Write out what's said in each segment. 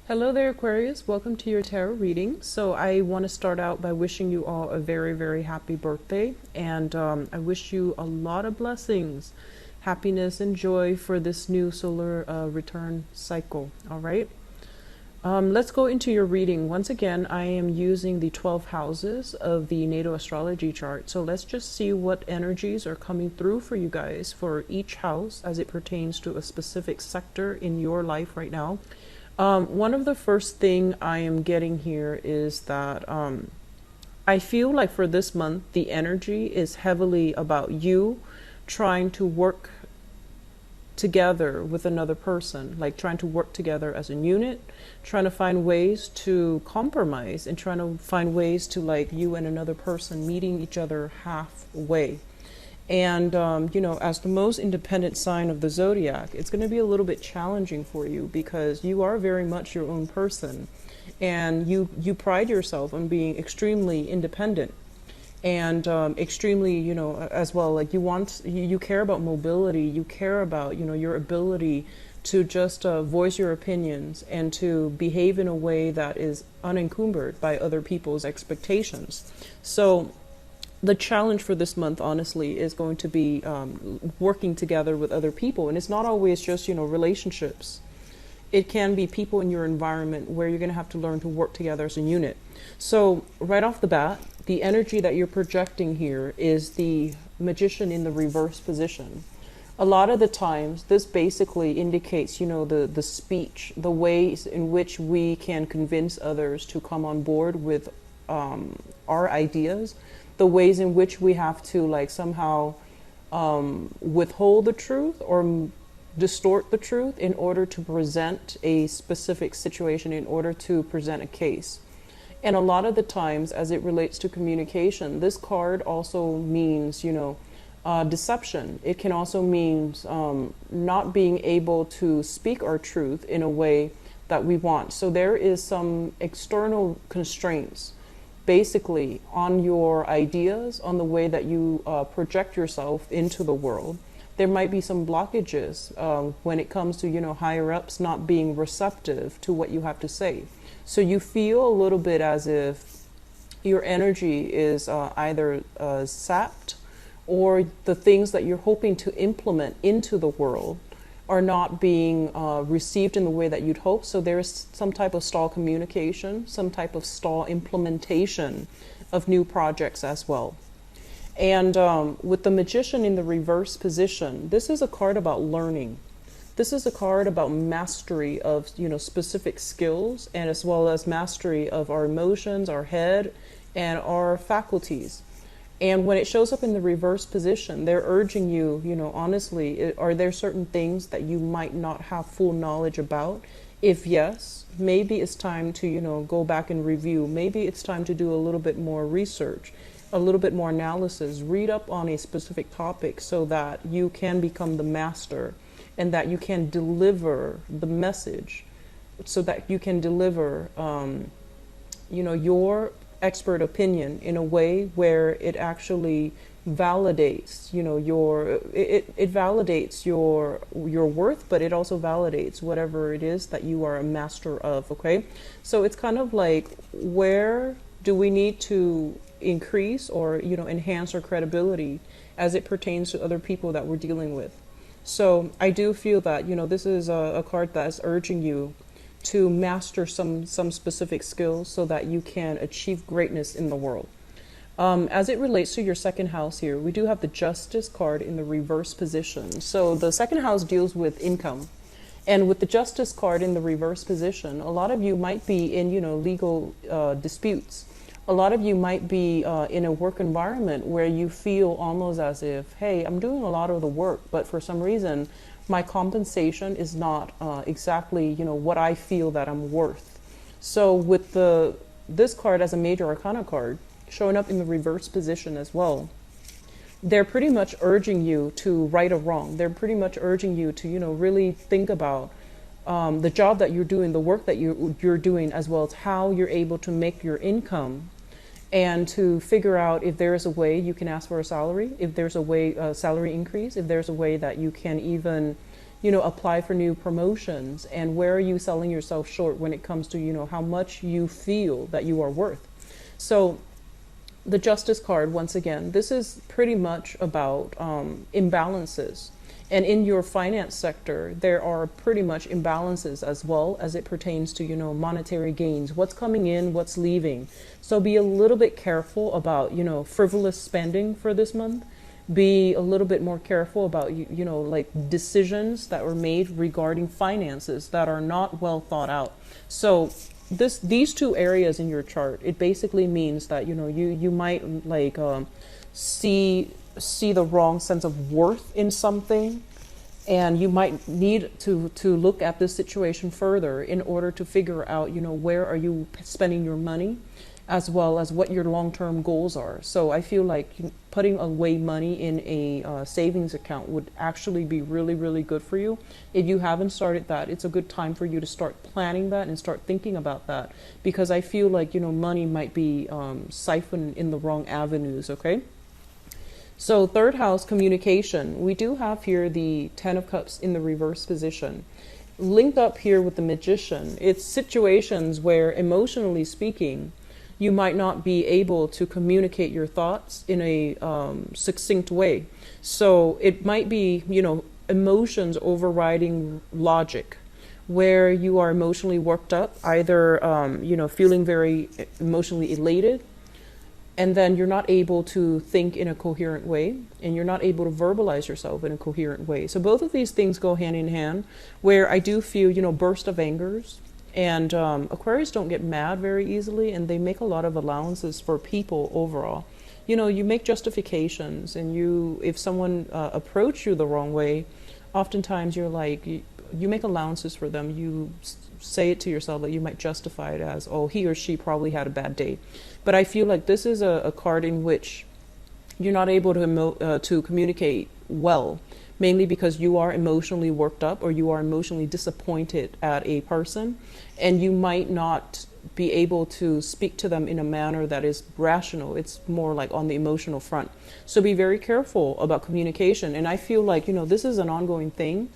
Hello there, Aquarius. Welcome to your tarot reading. So I want to start out by wishing you all a very, very happy birthday. And I wish you a lot of blessings, happiness, and joy for this new solar return cycle. All right. Let's go into your reading. Once again, I am using the 12 houses of the natal astrology chart. So let's just see what energies are coming through for you guys for each house as it pertains to a specific sector in your life right now. One of the first thing I am getting here is that I feel like for this month, the energy is heavily about you trying to work together with another person, like trying to work together as a unit, trying to find ways to compromise and trying to find ways to like you and another person meeting each other halfway. And, as the most independent sign of the zodiac, it's going to be a little bit challenging for you because you are very much your own person and you pride yourself on being extremely independent and extremely, as well, like you care about mobility, you care about, your ability to just voice your opinions and to behave in a way that is unencumbered by other people's expectations. So, the challenge for this month, honestly, is going to be working together with other people. And it's not always just, relationships. It can be people in your environment where you're going to have to learn to work together as a unit. So right off the bat, the energy that you're projecting here is the Magician in the reverse position. A lot of the times, this basically indicates, the speech, the ways in which we can convince others to come on board with our ideas, the ways in which we have to like somehow withhold the truth or distort the truth in order to present a specific situation, in order to present a case. And a lot of the times, as it relates to communication, this card also means, deception. It can also mean not being able to speak our truth in a way that we want. So there is some external constraints basically on your ideas, on the way that you project yourself into the world. There might be some blockages when it comes to, higher ups not being receptive to what you have to say. So you feel a little bit as if your energy is either sapped, or the things that you're hoping to implement into the world are not being received in the way that you'd hope. So there's some type of stall communication, some type of stall implementation of new projects as well. And with the Magician in the reverse position, this is a card about learning. This is a card about mastery of, specific skills, and as well as mastery of our emotions, our head, and our faculties. And when it shows up in the reverse position, they're urging you, honestly, are there certain things that you might not have full knowledge about? If yes, maybe it's time to, go back and review. Maybe it's time to do a little bit more research, a little bit more analysis, read up on a specific topic so that you can become the master and that you can deliver the message, so that you can deliver, your expert opinion in a way where it actually validates, it validates your worth, but it also validates whatever it is that you are a master of. Okay, so it's kind of like, where do we need to increase or enhance our credibility as it pertains to other people that we're dealing with? So I do feel that this is a card that's urging you to master some specific skills so that you can achieve greatness in the world. As it relates to your second house here, we do have the Justice card in the reverse position. So the second house deals with income. And with the Justice card in the reverse position, a lot of you might be in, legal disputes. A lot of you might be in a work environment where you feel almost as if, hey, I'm doing a lot of the work, but for some reason, my compensation is not exactly, what I feel that I'm worth. So with this card as a major arcana card, showing up in the reverse position as well, they're pretty much urging you to right a wrong. They're pretty much urging you to, really think about the job that you're doing, the work that you're doing, as well as how you're able to make your income, and to figure out if there is a way you can ask for a salary, if there's a way, salary increase, if there's a way that you can even, apply for new promotions, and where are you selling yourself short when it comes to, how much you feel that you are worth. So the Justice card, once again, this is pretty much about imbalances. And in your finance sector, there are pretty much imbalances as well as it pertains to, monetary gains, what's coming in, what's leaving. So be a little bit careful about, frivolous spending for this month. Be a little bit more careful about, like decisions that were made regarding finances that are not well thought out. So these two areas in your chart, it basically means that, you might like see the wrong sense of worth in something, and you might need to look at this situation further in order to figure out, where are you spending your money, as well as what your long-term goals are. So I feel like putting away money in a savings account would actually be really, really good for you. If you haven't started that, it's a good time for you to start planning that and start thinking about that, because I feel like, money might be siphoned in the wrong avenues, okay? So third house, communication. We do have here the Ten of Cups in the reverse position. Linked up here with the Magician, it's situations where, emotionally speaking, you might not be able to communicate your thoughts in a succinct way. So it might be, emotions overriding logic, where you are emotionally worked up, either, feeling very emotionally elated, and then you're not able to think in a coherent way, and you're not able to verbalize yourself in a coherent way. So both of these things go hand in hand, where I do feel, burst of angers. And Aquarius don't get mad very easily, and they make a lot of allowances for people overall. You make justifications, and if someone approach you the wrong way, oftentimes you're like, you make allowances for them. You say it to yourself that you might justify it as, oh, he or she probably had a bad day. But I feel like this is a card in which you're not able to communicate well, mainly because you are emotionally worked up, or you are emotionally disappointed at a person, and you might not be able to speak to them in a manner that is rational. It's more like on the emotional front. So be very careful about communication. And I feel like, this is an ongoing thing.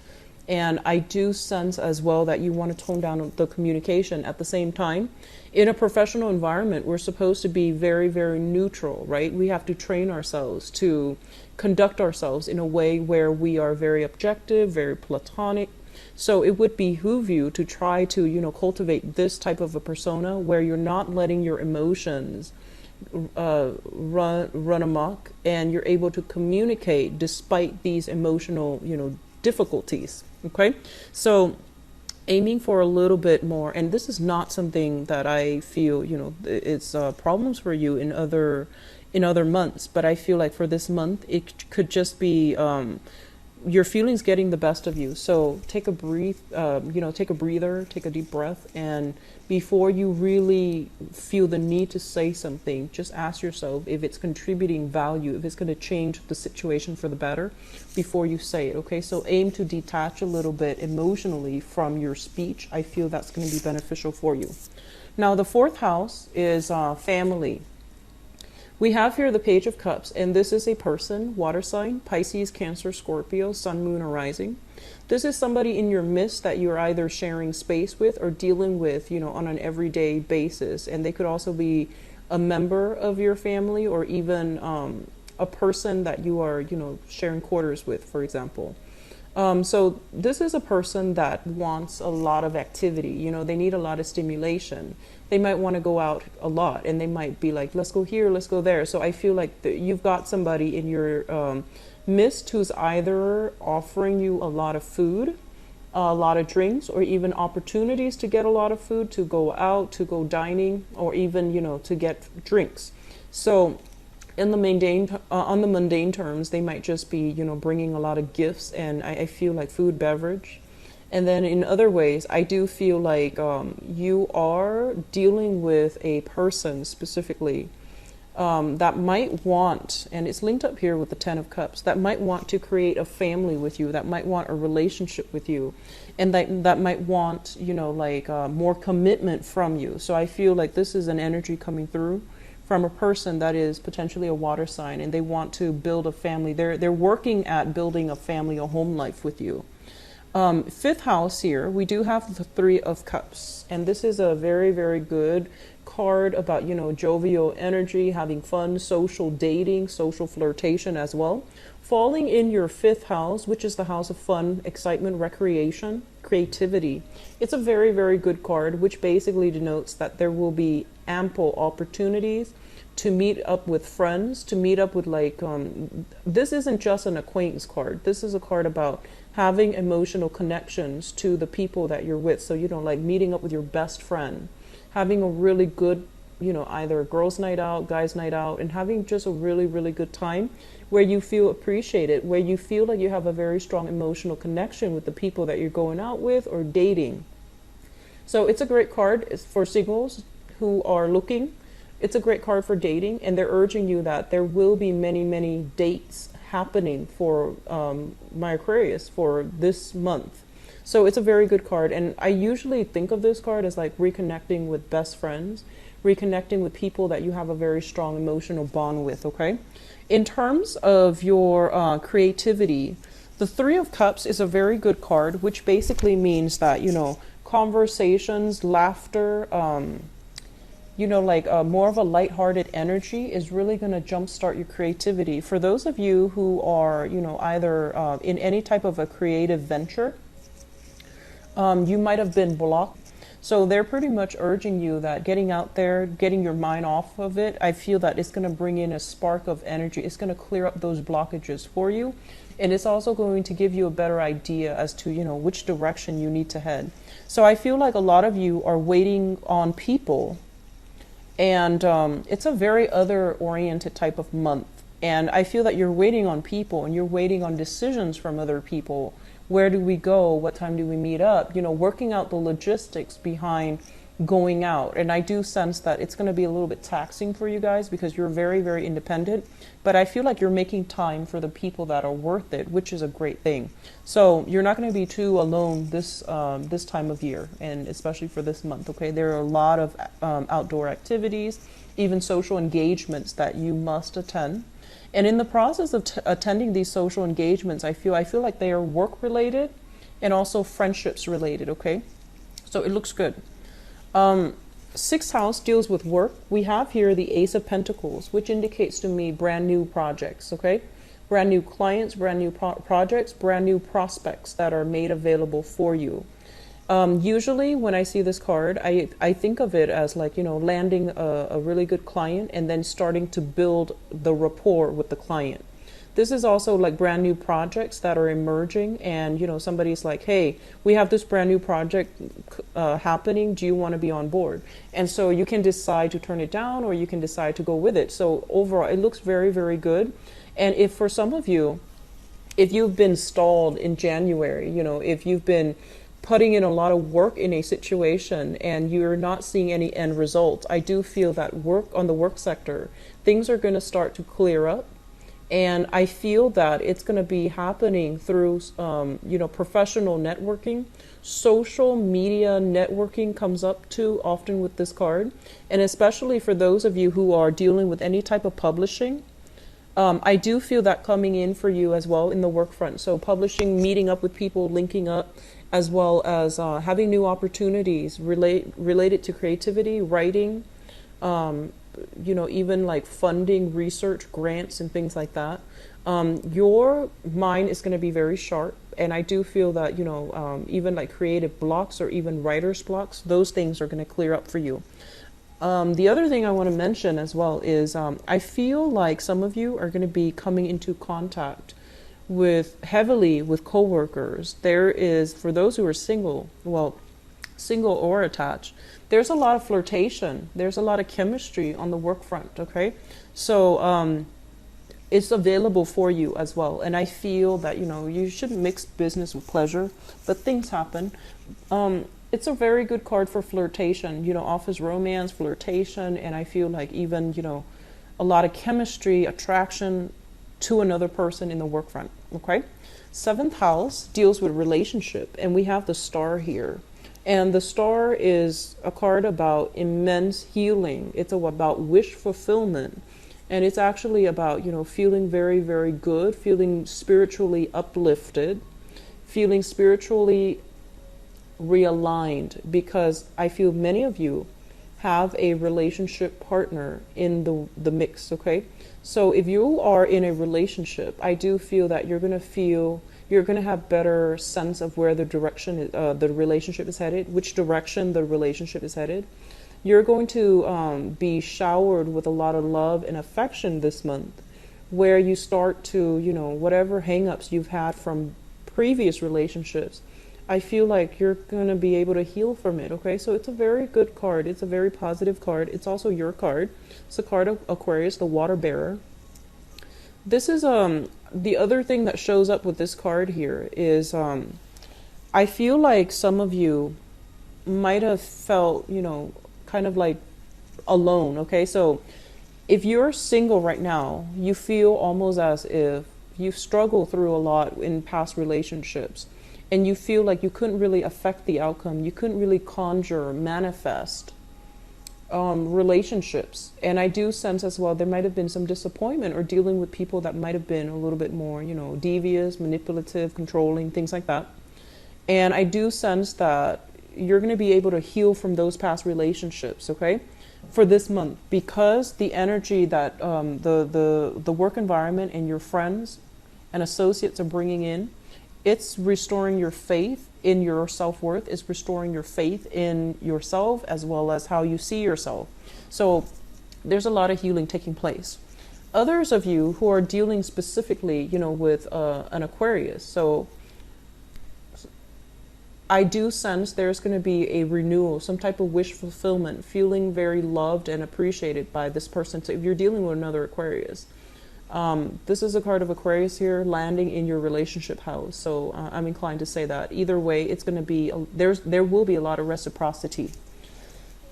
And I do sense as well that you want to tone down the communication. At the same time, in a professional environment, we're supposed to be very, very neutral, right? We have to train ourselves to conduct ourselves in a way where we are very objective, very platonic. So it would behoove you to try to, cultivate this type of a persona where you're not letting your emotions run amok, and you're able to communicate despite these emotional, difficulties. Okay, so aiming for a little bit more, and this is not something that I feel, it's problems for you in other months, but I feel like for this month it could just be your feelings getting the best of you. So take a take a breather, take a deep breath, and before you really feel the need to say something, just ask yourself if it's contributing value, if it's going to change the situation for the better before you say it. Okay, so aim to detach a little bit emotionally from your speech. I feel that's going to be beneficial for you. Now the fourth house is family. We have here the Page of Cups, and this is a person, water sign, Pisces, Cancer, Scorpio, Sun, Moon, or Rising. This is somebody in your midst that you're either sharing space with or dealing with, on an everyday basis. And they could also be a member of your family, or even a person that you are, sharing quarters with, for example. So this is a person that wants a lot of activity. They need a lot of stimulation. They might want to go out a lot, and they might be like, let's go here, let's go there. So I feel like you've got somebody in your midst who's either offering you a lot of food, a lot of drinks, or even opportunities to get a lot of food, to go out, to go dining, or even, to get drinks. So in the on the mundane terms, they might just be, bringing a lot of gifts, and I feel like food, beverage. And then in other ways, I do feel like you are dealing with a person specifically that might want, and it's linked up here with the Ten of Cups, that might want to create a family with you, that might want a relationship with you, and that might want, more commitment from you. So I feel like this is an energy coming through from a person that is potentially a water sign, and they want to build a family. They're working at building a family, a home life with you. Fifth house here, we do have the Three of Cups, and this is a very, very good card about, jovial energy, having fun, social dating, social flirtation as well. Falling in your fifth house, which is the house of fun, excitement, recreation, creativity. It's a very, very good card, which basically denotes that there will be ample opportunities to meet up with friends, to meet up with this isn't just an acquaintance card. This is a card about having emotional connections to the people that you're with. So, like meeting up with your best friend, having a really good, either girls' night out, guys' night out, and having just a really, really good time where you feel appreciated, where you feel like you have a very strong emotional connection with the people that you're going out with or dating. So it's a great card. It's for singles who are looking. It's a great card for dating, and they're urging you that there will be many, many dates happening for my Aquarius for this month. So it's a very good card, and I usually think of this card as like reconnecting with best friends, reconnecting with people that you have a very strong emotional bond with, okay? In terms of your creativity, the Three of Cups is a very good card, which basically means that, conversations, laughter, more of a lighthearted energy is really going to jumpstart your creativity. For those of you who are, either in any type of a creative venture, you might have been blocked. So they're pretty much urging you that getting out there, getting your mind off of it, I feel that it's going to bring in a spark of energy. It's going to clear up those blockages for you. And it's also going to give you a better idea as to, which direction you need to head. So I feel like a lot of you are waiting on people. And it's a very other-oriented type of month. And I feel that you're waiting on people and you're waiting on decisions from other people. Where do we go? What time do we meet up? Working out the logistics behind going out. And I do sense that it's going to be a little bit taxing for you guys because you're very, very independent. But I feel like you're making time for the people that are worth it, which is a great thing. So you're not going to be too alone this time of year, and especially for this month, okay? There are a lot of outdoor activities, even social engagements that you must attend. And in the process of attending these social engagements, I feel like they are work related and also friendships related, okay? So it looks good. Sixth house deals with work. We have here the Ace of Pentacles, which indicates to me brand new projects, okay? Brand new clients, brand new projects, brand new prospects that are made available for you. Usually when I see this card, I think of it as like, landing a really good client and then starting to build the rapport with the client. This is also like brand new projects that are emerging, and somebody's like, hey, we have this brand new project happening. Do you want to be on board? And so you can decide to turn it down or you can decide to go with it. So overall, it looks very, very good. And if for some of you, if you've been stalled in January, if you've been putting in a lot of work in a situation and you're not seeing any end results, I do feel that on the work sector, things are going to start to clear up. And I feel that it's going to be happening through, professional networking. Social media networking comes up too often with this card. And especially for those of you who are dealing with any type of publishing, I do feel that coming in for you as well in the work front. So publishing, meeting up with people, linking up, as well as having new opportunities related to creativity, writing, even like funding, research, grants, and things like that. Your mind is going to be very sharp. And I do feel that, even like creative blocks or even writer's blocks, those things are going to clear up for you. The other thing I want to mention as well is I feel like some of you are going to be coming into contact heavily with coworkers. There is, for those who are single or attached, there's a lot of flirtation. There's a lot of chemistry on the work front, okay? So it's available for you as well. And I feel that, you shouldn't mix business with pleasure, but things happen. It's a very good card for flirtation, office romance, flirtation, and I feel like even, a lot of chemistry, attraction to another person in the work front, okay? Seventh house deals with relationship, and we have the Star here. And the Star is a card about immense healing. It's about wish fulfillment. And it's actually about, feeling very, very good, feeling spiritually uplifted, feeling spiritually realigned, because I feel many of you have a relationship partner in the mix, okay? So if you are in a relationship, I do feel that you're going to have better sense of where the direction is, the relationship is headed, which direction the relationship is headed. You're going to be showered with a lot of love and affection this month, where you start to, whatever hangups you've had from previous relationships, I feel like you're going to be able to heal from it, okay? So it's a very good card. It's a very positive card. It's also your card. It's a card of Aquarius, the water bearer. This is the other thing that shows up with this card here is I feel like some of you might have felt, kind of like alone, okay? So if you're single right now, you feel almost as if you've struggled through a lot in past relationships, and you feel like you couldn't really affect the outcome. You couldn't really conjure, manifest relationships. And I do sense as well, there might have been some disappointment or dealing with people that might have been a little bit more, devious, manipulative, controlling, things like that. And I do sense that you're going to be able to heal from those past relationships, okay, for this month, because the energy that the work environment and your friends and associates are bringing in, it's restoring your faith in your self-worth. It's restoring your faith in yourself as well as how you see yourself. So there's a lot of healing taking place. Others of you who are dealing specifically, with an Aquarius. So I do sense there's going to be a renewal, some type of wish fulfillment, feeling very loved and appreciated by this person. So if you're dealing with another Aquarius, this is a card of Aquarius here landing in your relationship house. So I'm inclined to say that either way, it's going to be, there will be a lot of reciprocity.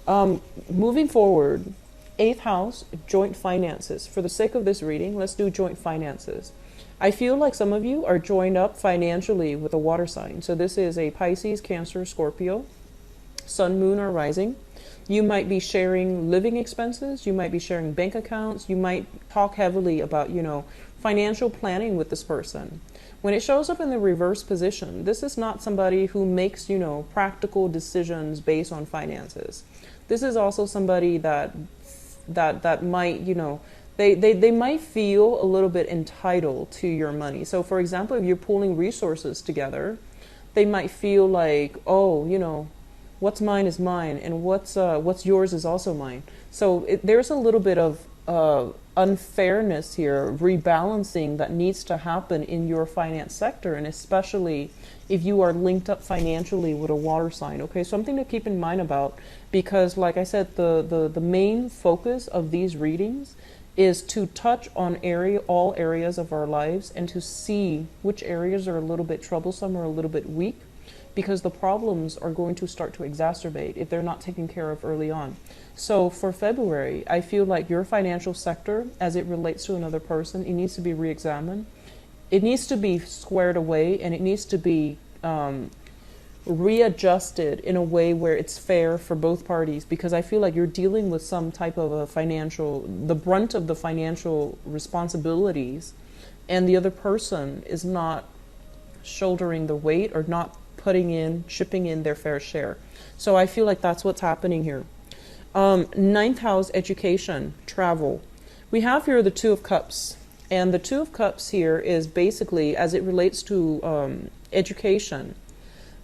Moving forward, 8th house, joint finances. For the sake of this reading, let's do joint finances. I feel like some of you are joined up financially with a water sign. So this is a Pisces, Cancer, Scorpio, Sun, Moon, or Rising. You might be sharing living expenses. You might be sharing bank accounts. You might talk heavily about, financial planning with this person. When it shows up in the reverse position, this is not somebody who makes, practical decisions based on finances. This is also somebody that might, they might feel a little bit entitled to your money. So for example, if you're pooling resources together, they might feel like, oh, what's mine is mine, and what's yours is also mine. So there's a little bit of unfairness here, rebalancing that needs to happen in your finance sector, and especially if you are linked up financially with a water sign. Okay, something to keep in mind about, because like I said, the main focus of these readings is to touch on all areas of our lives and to see which areas are a little bit troublesome or a little bit weak, because the problems are going to start to exacerbate if they're not taken care of early on. So for February, I feel like your financial sector, as it relates to another person, it needs to be re-examined. It needs to be squared away, and it needs to be readjusted in a way where it's fair for both parties, because I feel like you're dealing with some type of the brunt of the financial responsibilities, and the other person is not shouldering the weight or not chipping in their fair share. So I feel like that's what's happening here. 9th house, education, travel. We have here the Two of Cups, and the Two of Cups here is basically, as it relates to education,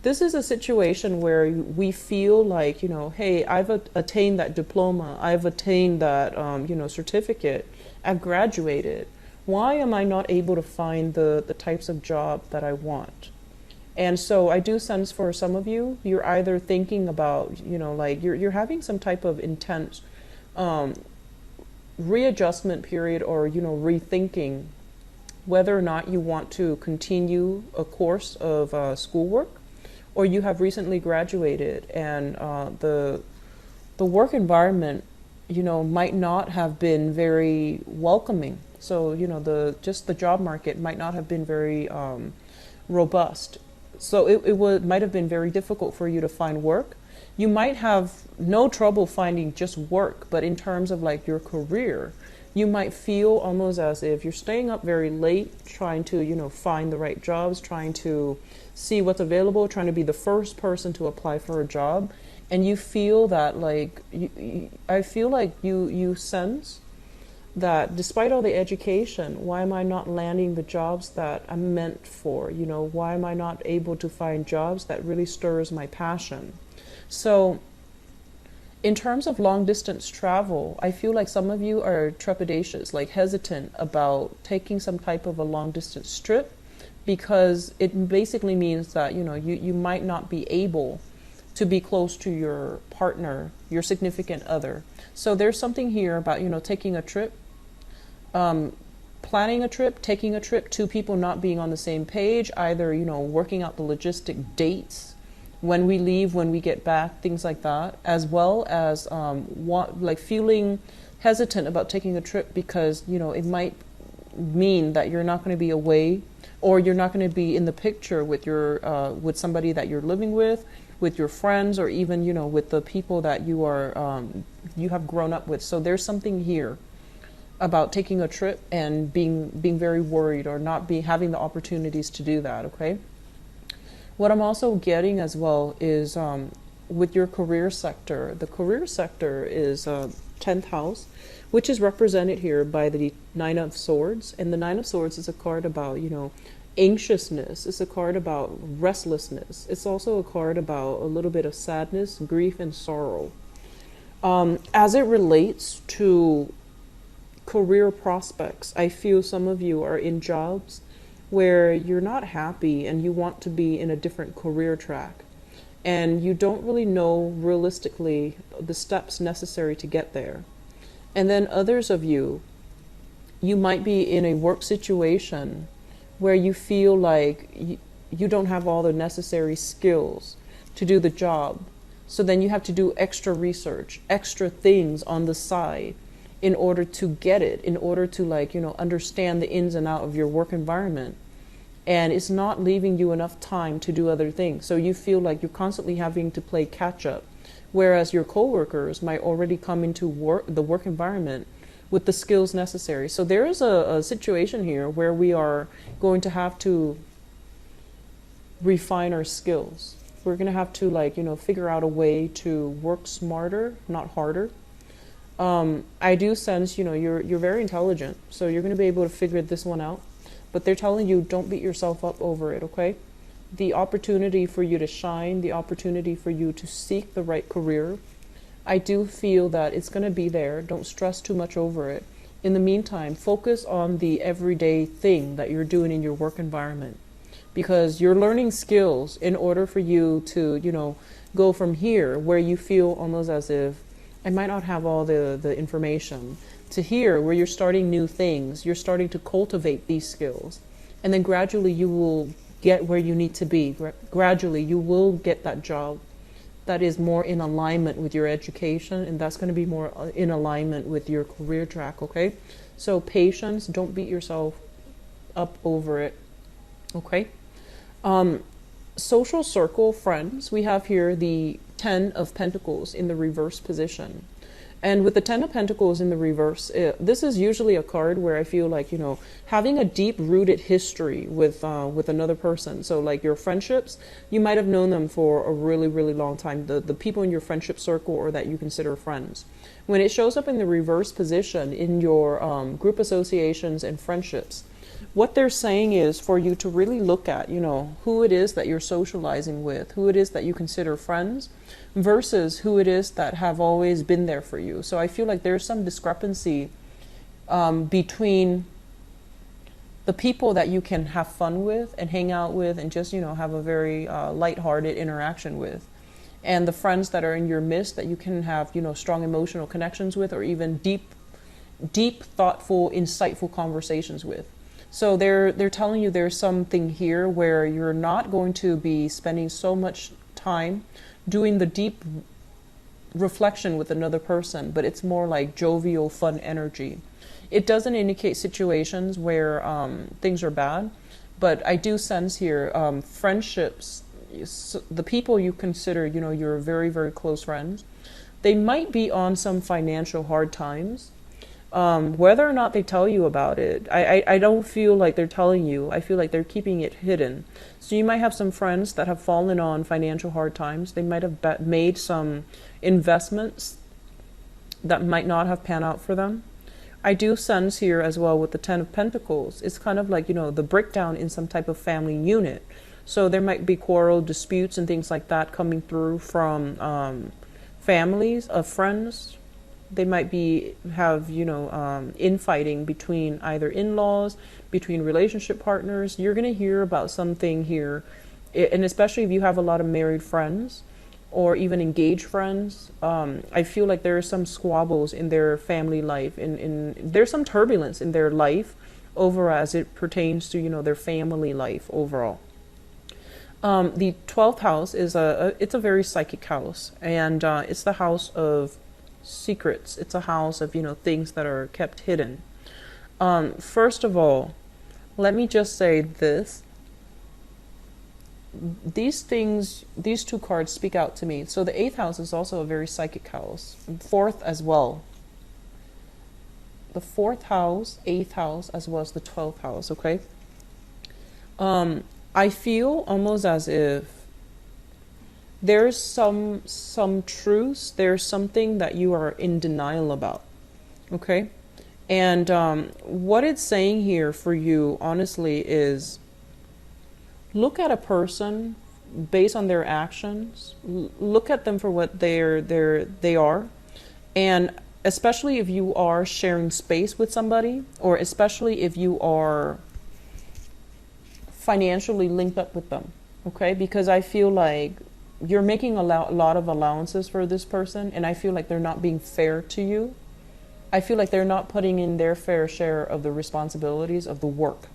this is a situation where we feel like, hey, I've attained that diploma, I've attained that, certificate, I've graduated. Why am I not able to find the types of job that I want? And so I do sense for some of you, you're either thinking about, you're having some type of intense readjustment period, or, rethinking whether or not you want to continue a course of schoolwork, or you have recently graduated and the work environment, might not have been very welcoming. So, the job market might not have been very robust. So it might have been very difficult for you to find work. You might have no trouble finding just work, but in terms of like your career, You might feel almost as if you're staying up very late, trying to, find the right jobs, trying to see what's available, trying to be the first person to apply for a job. And you feel that, like, I feel like you sense that despite all the education, why am I not landing the jobs that I'm meant for? Why am I not able to find jobs that really stirs my passion? So in terms of long distance travel, I feel like some of you are trepidatious, like hesitant about taking some type of a long distance trip, because it basically means that, you might not be able to be close to your partner, your significant other. So there's something here about, taking a trip, planning a trip, taking a trip, two people not being on the same page, either, working out the logistic dates, when we leave, when we get back, things like that, as well as feeling hesitant about taking a trip because, it might mean that you're not going to be away, or you're not going to be in the picture with your with somebody that you're living with your friends, or even, with the people that you are you have grown up with. So there's something here about taking a trip and being very worried, or not having the opportunities to do that, okay? What I'm also getting as well is with your career sector. The career sector is 10th house, which is represented here by the Nine of Swords. And the Nine of Swords is a card about, anxiousness. It's a card about restlessness. It's also a card about a little bit of sadness, grief, and sorrow. As it relates to career prospects, I feel some of you are in jobs where you're not happy and you want to be in a different career track, and you don't really know realistically the steps necessary to get there. And then others of you might be in a work situation where you feel like you don't have all the necessary skills to do the job. So then you have to do extra research, extra things on the side in order to get it, in order to understand the ins and outs of your work environment. And it's not leaving you enough time to do other things. So you feel like you're constantly having to play catch up, whereas your coworkers might already come into the work environment with the skills necessary. So there is a situation here where we are going to have to refine our skills. We're going to have to figure out a way to work smarter, not harder. I do sense, you're very intelligent, so you're going to be able to figure this one out. But they're telling you, don't beat yourself up over it, okay? The opportunity for you to shine, the opportunity for you to seek the right career, I do feel that it's going to be there. Don't stress too much over it. In the meantime, focus on the everyday thing that you're doing in your work environment, because you're learning skills in order for you to, go from here where you feel almost as if I might not have all the information, to here where you're starting new things. You're starting to cultivate these skills, and then gradually you will get where you need to be. Gradually you will get that job that is more in alignment with your education, and that's going to be more in alignment with your career track, okay? So patience, don't beat yourself up over it, okay? Social circle, friends, we have here the 10 of Pentacles in the reverse position. And with the 10 of Pentacles in the reverse, this is usually a card where I feel like, having a deep-rooted history with another person. So like your friendships, you might have known them for a really, really long time, the people in your friendship circle or that you consider friends. When it shows up in the reverse position in your group associations and friendships, what they're saying is for you to really look at, who it is that you're socializing with, who it is that you consider friends, versus who it is that have always been there for you. So I feel like there's some discrepancy between the people that you can have fun with and hang out with and just, have a very lighthearted interaction with, and the friends that are in your midst that you can have, strong emotional connections with, or even deep, thoughtful, insightful conversations with. So they're telling you there's something here where you're not going to be spending so much time doing the deep reflection with another person, but it's more like jovial, fun energy. It doesn't indicate situations where things are bad, but I do sense here friendships, the people you consider, you're very, very close friends, they might be on some financial hard times. Whether or not they tell you about it, I don't feel like they're telling you. I feel like they're keeping it hidden. So you might have some friends that have fallen on financial hard times. They might have made some investments that might not have panned out for them. I do sense here as well with the Ten of Pentacles. It's kind of like, the breakdown in some type of family unit. So there might be quarrel, disputes, and things like that coming through from families of friends. They might have infighting between either in-laws, between relationship partners. You're going to hear about something here, and especially if you have a lot of married friends or even engaged friends. I feel like there are some squabbles in their family life, there's some turbulence in their life over as it pertains to their family life overall. The 12th house is it's a very psychic house, and it's the house of secrets. It's a house of things that are kept hidden. First of all, let me just say this. These two cards speak out to me. So the 8th house is also a very psychic house. 4th as well. The 4th house, 8th house, as well as the 12th house, okay? I feel almost as if there's some truths, there's something that you are in denial about, okay? And what it's saying here for you, honestly, is look at a person based on their actions. Look at them for what they are. And especially if you are sharing space with somebody, or especially if you are financially linked up with them, okay? Because I feel like you're making a lot of allowances for this person, and I feel like they're not being fair to you. I feel like they're not putting in their fair share of the responsibilities of the work.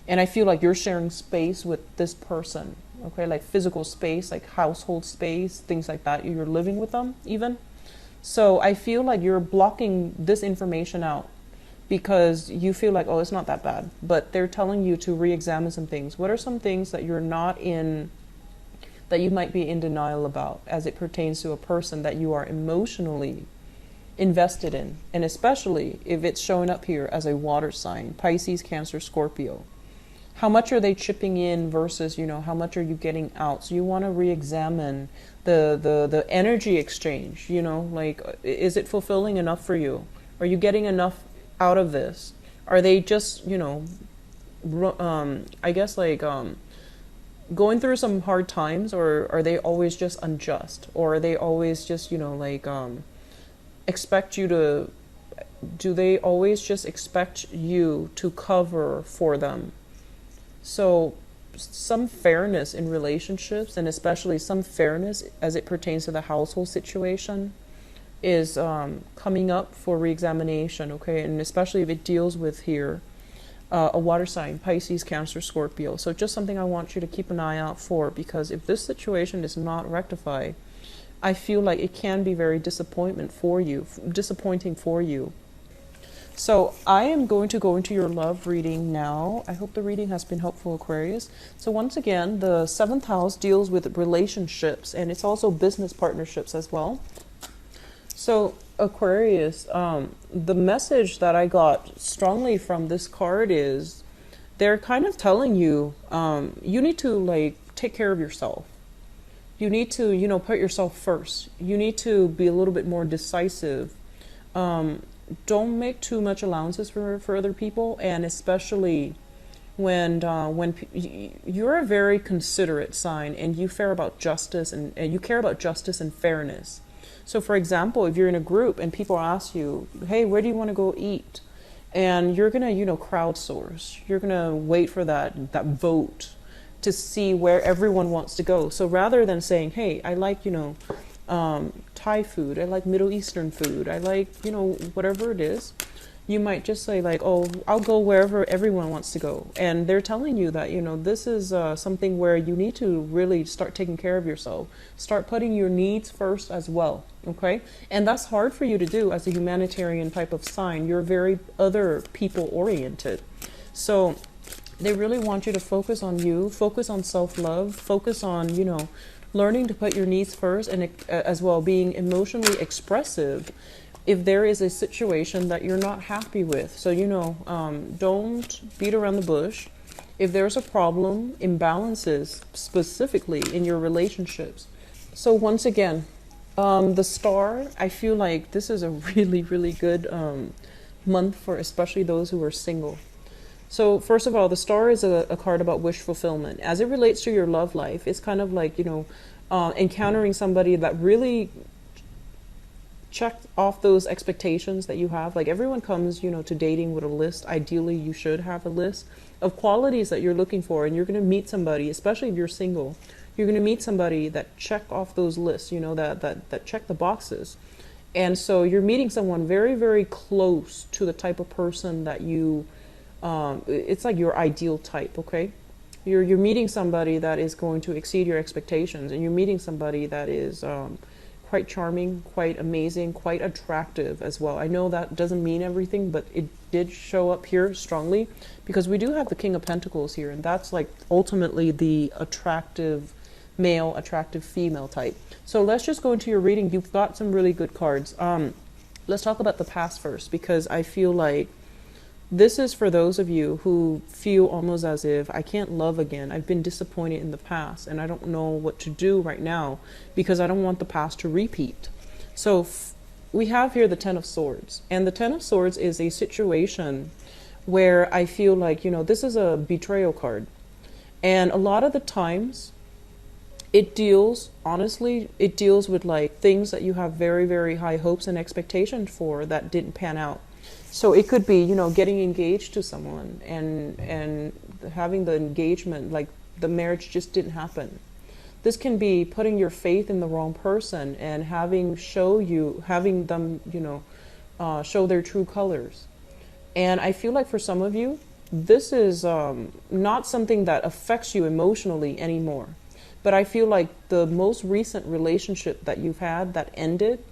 And I feel like you're sharing space with this person, okay? Like physical space, like household space, things like that. You're living with them even. So I feel like you're blocking this information out because you feel like, oh, it's not that bad. But they're telling you to re-examine some things. What are some things that you're not in, that you might be in denial about as it pertains to a person that you are emotionally invested in? And especially if it's showing up here as a water sign, Pisces, Cancer, Scorpio. How much are they chipping in versus, how much are you getting out? So you want to re-examine the energy exchange, like, is it fulfilling enough for you? Are you getting enough out of this? Are they just, I guess like going through some hard times, or are they always just unjust? Or are they always just, expect you to, do they always just expect you to cover for them? So some fairness in relationships, and especially some fairness as it pertains to the household situation, is coming up for re-examination, okay? And especially if it deals with here a water sign, Pisces, Cancer, Scorpio. So just something I want you to keep an eye out for, because if this situation is not rectified, I feel like it can be very disappointing for you. So I am going to go into your love reading now. I hope the reading has been helpful, Aquarius. So once again, the 7th house deals with relationships, and it's also business partnerships as well. So Aquarius, the message that I got strongly from this card is they're kind of telling you, you need to take care of yourself. You need to, put yourself first. You need to be a little bit more decisive. Don't make too much allowances for other people, and especially when you're a very considerate sign, and you care about justice and you care about justice and fairness. So for example, if you're in a group and people ask you, hey, where do you want to go eat? And you're going to, crowdsource. You're going to wait for that vote to see where everyone wants to go. So rather than saying, hey, I like, Thai food, I like Middle Eastern food, I like, whatever it is, you might just say like, oh, I'll go wherever everyone wants to go. And they're telling you that, this is something where you need to really start taking care of yourself. Start putting your needs first as well, okay? And that's hard for you to do as a humanitarian type of sign. You're very other people oriented. So they really want you to focus on you, focus on self-love, focus on, learning to put your needs first, and as well being emotionally expressive if there is a situation that you're not happy with. So, don't beat around the bush. If there's a problem, imbalances specifically in your relationships. So once again, the star, I feel like this is a really, really good month for especially those who are single. So first of all, the star is a card about wish fulfillment. As it relates to your love life, it's kind of like, encountering somebody that really checked off those expectations that you have. Like everyone comes, to dating with a list. Ideally, you should have a list of qualities that you're looking for, and you're going to meet somebody, especially if you're single, you're going to meet somebody that check off those lists, that check the boxes. And so you're meeting someone very, very close to the type of person that you, it's like your ideal type, okay? You're meeting somebody that is going to exceed your expectations, and you're meeting somebody that is quite charming, quite amazing, quite attractive as well. I know that doesn't mean everything, but it did show up here strongly because we do have the King of Pentacles here, and that's like ultimately the attractive male, attractive female type. So let's just go into your reading. You've got some really good cards. Let's talk about the past first, because I feel like this is for those of you who feel almost as if I can't love again. I've been disappointed in the past and I don't know what to do right now because I don't want the past to repeat. So we have here the Ten of Swords, and the Ten of Swords is a situation where I feel like, this is a betrayal card. And a lot of the times it deals with like things that you have very, very high hopes and expectations for that didn't pan out. So it could be, getting engaged to someone and having the engagement, like the marriage just didn't happen. This can be putting your faith in the wrong person and having them, show their true colors. And I feel like for some of you, this is not something that affects you emotionally anymore. But I feel like the most recent relationship that you've had that ended,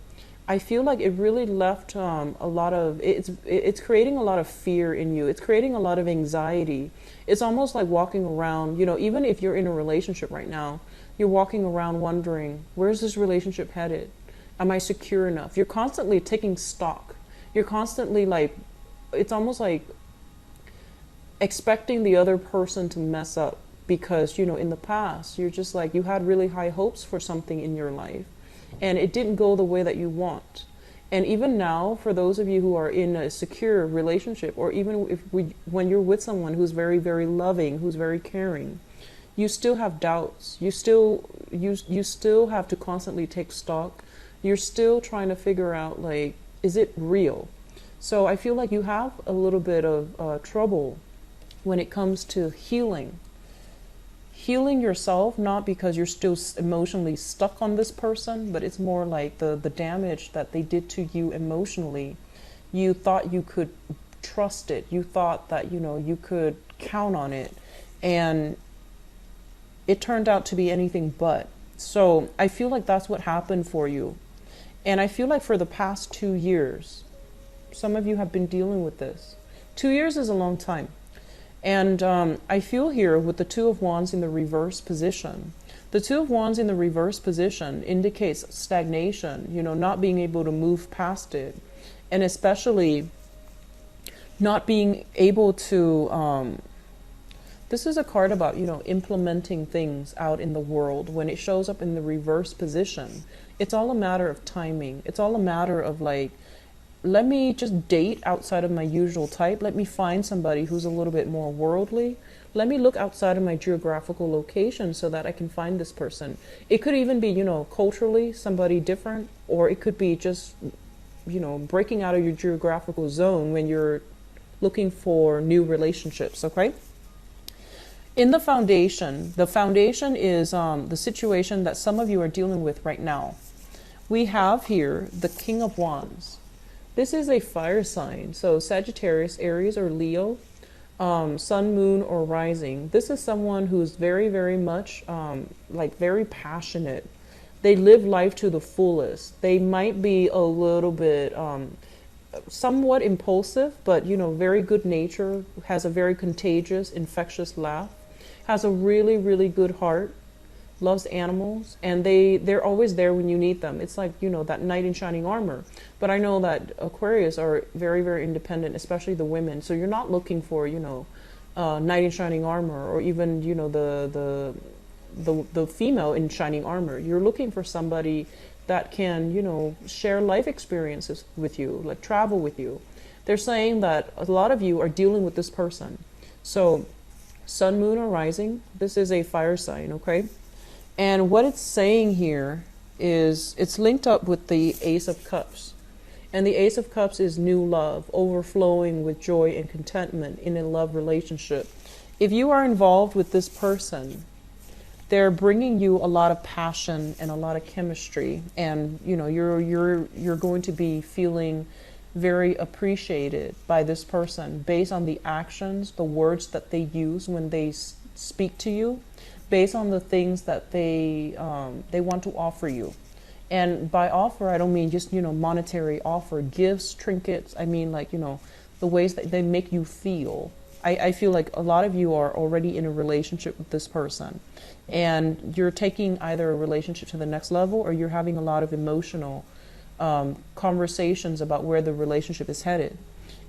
I feel like it really left a lot of, it's creating a lot of fear in you. It's creating a lot of anxiety. It's almost like walking around, even if you're in a relationship right now, you're walking around wondering, where's this relationship headed? Am I secure enough? You're constantly taking stock. You're constantly like, it's almost like expecting the other person to mess up because, in the past, you're just like, you had really high hopes for something in your life. And it didn't go the way that you want. And even now, for those of you who are in a secure relationship, or even when you're with someone who's very, very loving, who's very caring, you still have doubts. You still have to constantly take stock. You're still trying to figure out, like, is it real? So I feel like you have a little bit of trouble when it comes to healing yourself, not because you're still emotionally stuck on this person, but it's more like the damage that they did to you emotionally. You thought you could trust it. You thought that, you could count on it. And it turned out to be anything but. So I feel like that's what happened for you. And I feel like for the past 2 years, some of you have been dealing with this. 2 years is a long time. And I feel here with the Two of Wands in the reverse position. The Two of Wands in the reverse position indicates stagnation, not being able to move past it. And especially not being able to, this is a card about, implementing things out in the world. When it shows up in the reverse position, it's all a matter of timing. It's all a matter of like, let me just date outside of my usual type. Let me find somebody who's a little bit more worldly. Let me look outside of my geographical location so that I can find this person. It could even be, culturally somebody different, or it could be just, breaking out of your geographical zone when you're looking for new relationships, okay? In the foundation is the situation that some of you are dealing with right now. We have here the King of Wands. This is a fire sign, so Sagittarius, Aries, or Leo, sun, moon, or rising. This is someone who's very, very much very passionate. They live life to the fullest. They might be a little bit somewhat impulsive, but very good nature, has a very contagious, infectious laugh, has a really, really good heart. loves animals, and they're always there when you need them. It's like, that knight in shining armor. But I know that Aquarius are very, very independent, especially the women. So you're not looking for, knight in shining armor, or even, the female in shining armor. You're looking for somebody that can, share life experiences with you, like travel with you. They're saying that a lot of you are dealing with this person. So sun, moon, or rising, this is a fire sign, okay? And what it's saying here is it's linked up with the Ace of Cups. And the Ace of Cups is new love, overflowing with joy and contentment in a love relationship. If you are involved with this person, they're bringing you a lot of passion and a lot of chemistry, and you're going to be feeling very appreciated by this person based on the actions, the words that they use when they speak to you, based on the things that they want to offer you. And by offer, I don't mean just, monetary offer, gifts, trinkets. I mean, like, the ways that they make you feel. I feel like a lot of you are already in a relationship with this person, and you're taking either a relationship to the next level, or you're having a lot of emotional conversations about where the relationship is headed.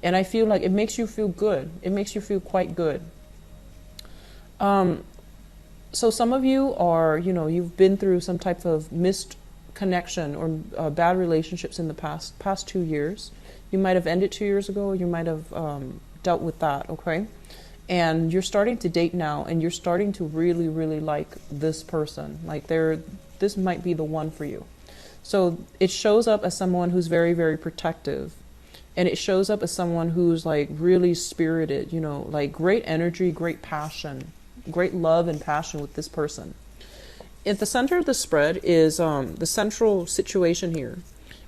And I feel like it makes you feel good. It makes you feel quite good. So some of you are, you've been through some type of missed connection or bad relationships in the past 2 years. You might have ended 2 years ago, or you might have dealt with that, okay? And you're starting to date now, and you're starting to really, really like this person. Like this might be the one for you. So it shows up as someone who's very, very protective. And it shows up as someone who's like really spirited, like great energy, great passion, great love and passion with this person. At the center of the spread is the central situation here.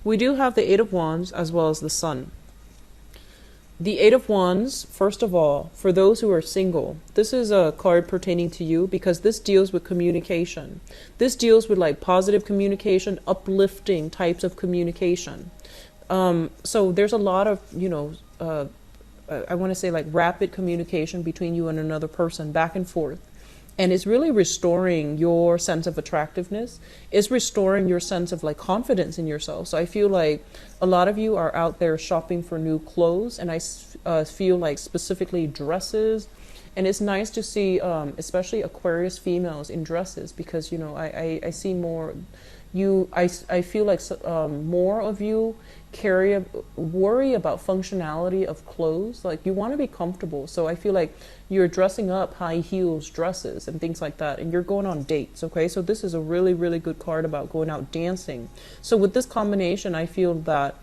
We do have the Eight of Wands as well as the Sun. The Eight of Wands, first of all, for those who are single, this is a card pertaining to you because this deals with communication. This deals with like positive communication, uplifting types of communication. So there's a lot of, I want to say like rapid communication between you and another person, back and forth. And it's really restoring your sense of attractiveness. It's restoring your sense of like confidence in yourself. So I feel like a lot of you are out there shopping for new clothes, and I feel like specifically dresses. And it's nice to see, especially Aquarius females in dresses, because I see more. I feel like more of you worry about functionality of clothes. Like you want to be comfortable. So I feel like you're dressing up high heels dresses and things like that, and you're going on dates. Okay, so this is a really, really good card about going out dancing. So with this combination, I feel that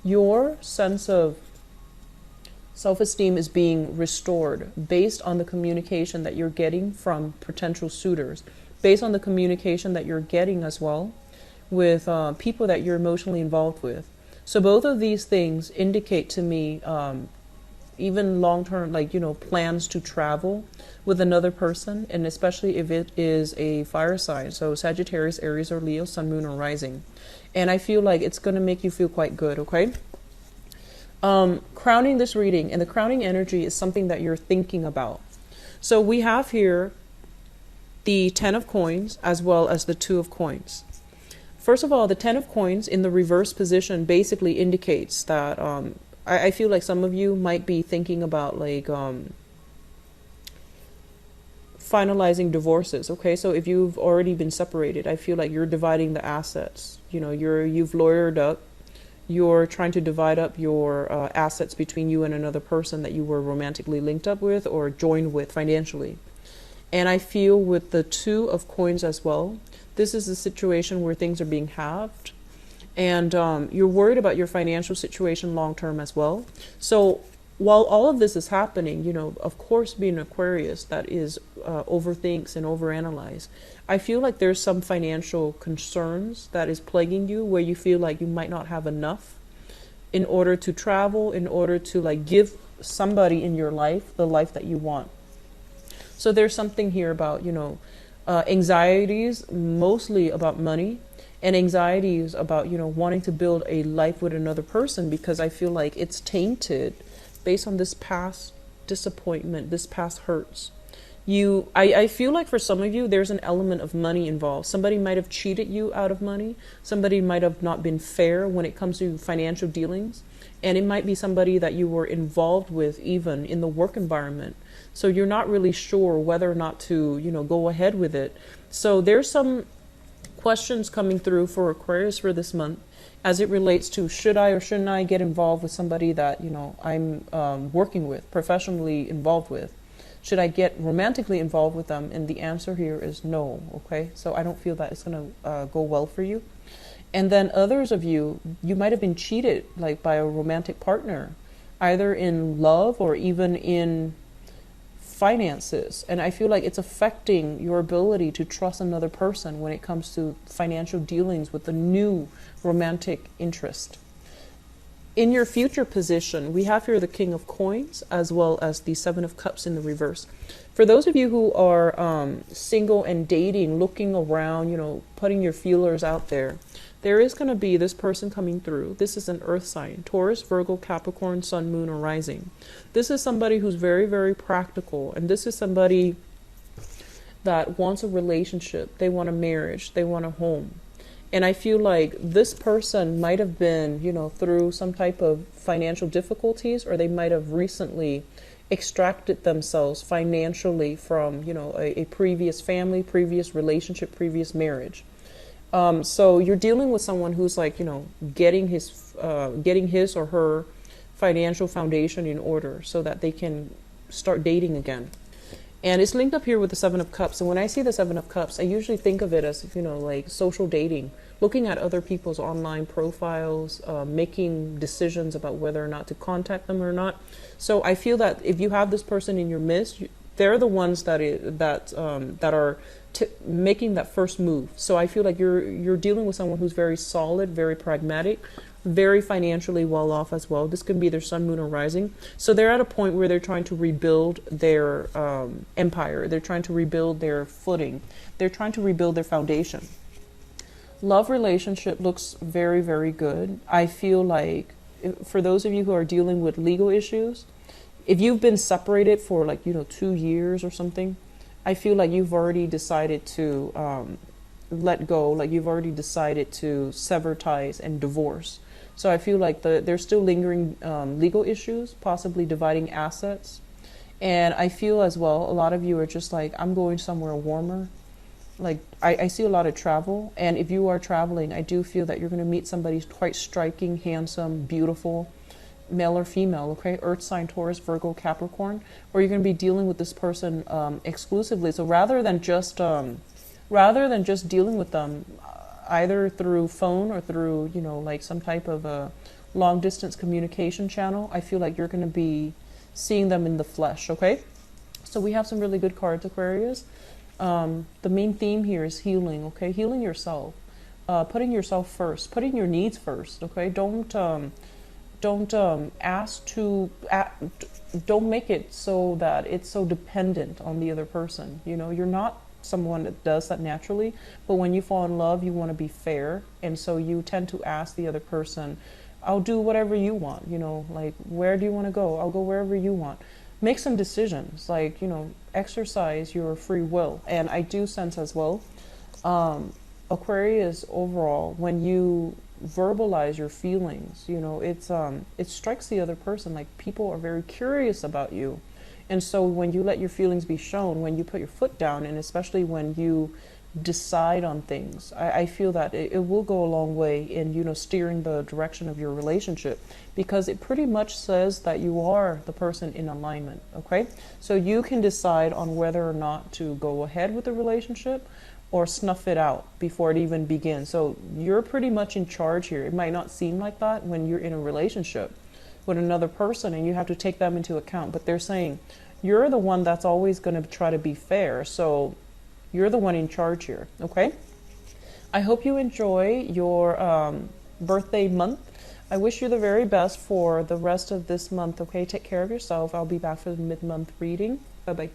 your sense of self-esteem is being restored based on the communication that you're getting from potential suitors, based on the communication that you're getting as well with people that you're emotionally involved with. So both of these things indicate to me even long-term, like, plans to travel with another person, and especially if it is a fire sign. So Sagittarius, Aries, or Leo, Sun, Moon, or Rising. And I feel like it's going to make you feel quite good, okay? Crowning this reading, and the crowning energy is something that you're thinking about. So we have here the 10 of coins as well as the 2 of coins. First of all, the 10 of coins in the reverse position basically indicates that I feel like some of you might be thinking about like finalizing divorces. Okay, so if you've already been separated, I feel like you're dividing the assets. You've lawyered up. You're trying to divide up your assets between you and another person that you were romantically linked up with or joined with financially. And I feel with the 2 of coins as well, this is a situation where things are being halved, and you're worried about your financial situation long term as well. So while all of this is happening, of course, being an Aquarius that is overthinks and overanalyze, I feel like there's some financial concerns that is plaguing you, where you feel like you might not have enough in order to travel, in order to like give somebody in your life the life that you want. So there's something here about, anxieties, mostly about money, and anxieties about, wanting to build a life with another person, because I feel like it's tainted based on this past disappointment, this past hurts. I feel like for some of you, there's an element of money involved. Somebody might have cheated you out of money. Somebody might have not been fair when it comes to financial dealings. And it might be somebody that you were involved with even in the work environment. So you're not really sure whether or not to, go ahead with it. So there's some questions coming through for Aquarius for this month as it relates to should I or shouldn't I get involved with somebody that, I'm working with, professionally involved with. Should I get romantically involved with them? And the answer here is no, okay? So I don't feel that it's going to go well for you. And then others of you, you might have been cheated like by a romantic partner, either in love or even in finances. And I feel like it's affecting your ability to trust another person when it comes to financial dealings with a new romantic interest. In your future position, we have here the King of Coins as well as the Seven of Cups in the reverse. For those of you who are single and dating, looking around, putting your feelers out there is going to be this person coming through. This is an earth sign, Taurus, Virgo, Capricorn, Sun, Moon, or Rising. This is somebody who's very, very practical. And this is somebody that wants a relationship. They want a marriage. They want a home. And I feel like this person might have been, through some type of financial difficulties, or they might have recently extracted themselves financially from, a previous family, previous relationship, previous marriage. So you're dealing with someone who's like, getting his or her financial foundation in order so that they can start dating again. And it's linked up here with the Seven of Cups. And when I see the Seven of Cups, I usually think of it as, like social dating, looking at other people's online profiles, making decisions about whether or not to contact them or not. So I feel that if you have this person in your midst, they're the ones that are making that first move. So I feel like you're dealing with someone who's very solid, very pragmatic, very financially well off as well. This could be their Sun, Moon, or Rising. So they're at a point where they're trying to rebuild their empire. They're trying to rebuild their footing. They're trying to rebuild their foundation. Love relationship looks very, very good. I feel like for those of you who are dealing with legal issues, if you've been separated for 2 years or something, I feel like you've already decided to let go. Like you've already decided to sever ties and divorce. So I feel like there's still lingering legal issues, possibly dividing assets. And I feel as well, a lot of you are just like, I'm going somewhere warmer. Like I see a lot of travel. And if you are traveling, I do feel that you're going to meet somebody quite striking, handsome, beautiful, male or female, okay? Earth sign, Taurus, Virgo, Capricorn. Or you're going to be dealing with this person exclusively. So rather than just dealing with them either through phone or through, like some type of a long distance communication channel, I feel like you're going to be seeing them in the flesh, okay? So we have some really good cards, Aquarius. The main theme here is healing, okay? Healing yourself, putting yourself first, putting your needs first, okay? Don't make it so that it's so dependent on the other person. You're not someone that does that naturally, but when you fall in love, you want to be fair, and so you tend to ask the other person, I'll do whatever you want, like, where do you want to go? I'll go wherever you want. Make some decisions, like, exercise your free will. And I do sense as well, Aquarius overall, when you verbalize your feelings, it strikes the other person like people are very curious about you. And so when you let your feelings be shown, when you put your foot down, and especially when you decide on things, I feel that it will go a long way in, steering the direction of your relationship, because it pretty much says that you are the person in alignment, okay? So you can decide on whether or not to go ahead with the relationship or snuff it out before it even begins. So you're pretty much in charge here. It might not seem like that when you're in a relationship with another person and you have to take them into account, but they're saying you're the one that's always going to try to be fair, so you're the one in charge here, okay? I hope you enjoy your birthday month. I wish you the very best for the rest of this month, okay? Take care of yourself. I'll be back for the mid-month reading. Bye-bye.